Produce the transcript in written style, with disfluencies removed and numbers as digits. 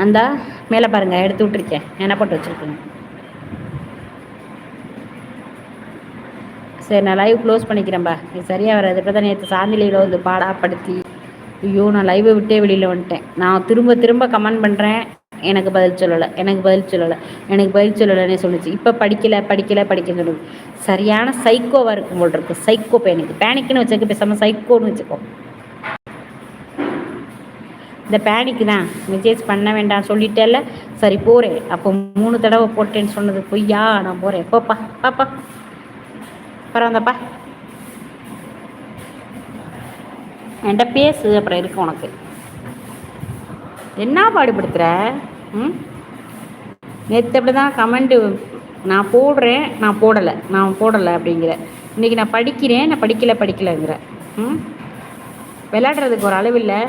அந்தா மேலே பாருங்கள், எடுத்து விட்ருக்கேன், என்ன போட்டு வச்சுருக்கேன். சரி, நான் லைவ் க்ளோஸ் பண்ணிக்கிறேன்பா. இது சரியாக வராது. இப்போ தான் நேற்று சாந்திலியில் வந்து பாடாப்படுத்தி, ஐயோ நான் லைவை விட்டே வெளியில் வந்துட்டேன். நான் திரும்ப திரும்ப கமெண்ட் பண்ணுறேன், எனக்கு பதில் சொல்லலை, எனக்கு பதில் சொல்லலை, எனக்கு பதில் சொல்லலைன்னே சொல்லிச்சு. இப்போ படிக்கலை படிக்கலை படிக்க சொல்லுது. சரியான சைக்கோவாக இருக்கும் போல் இருக்கு. சைக்கோ பேனிக்குன்னு வச்சுக்க, பேசாமல் சைக்கோன்னு வச்சுக்கோ. இந்த பேனிக்கு தான் மெசேஜ் பண்ண வேண்டாம் சொல்லிட்டேல்ல. சரி போகிறேன். அப்போ 3 தடவை போட்டேன்னு சொன்னது பொய்யா? நான் போகிறேன். போப்பா பாப்பா, பரவாந்தப்பா, என்கிட்ட பேசு, அப்புறம் இருக்கு உனக்கு. என்ன பாடுபடுத்துகிற? ம், நேற்று அப்படி தான் கமெண்ட்டு நான் போடுறேன், நான் போடலை அப்படிங்கிற. இன்றைக்கி நான் படிக்கிறேன், நான் படிக்கலைங்கிற. ம், விளையாடுறதுக்கு ஒரு அளவு இல்லை.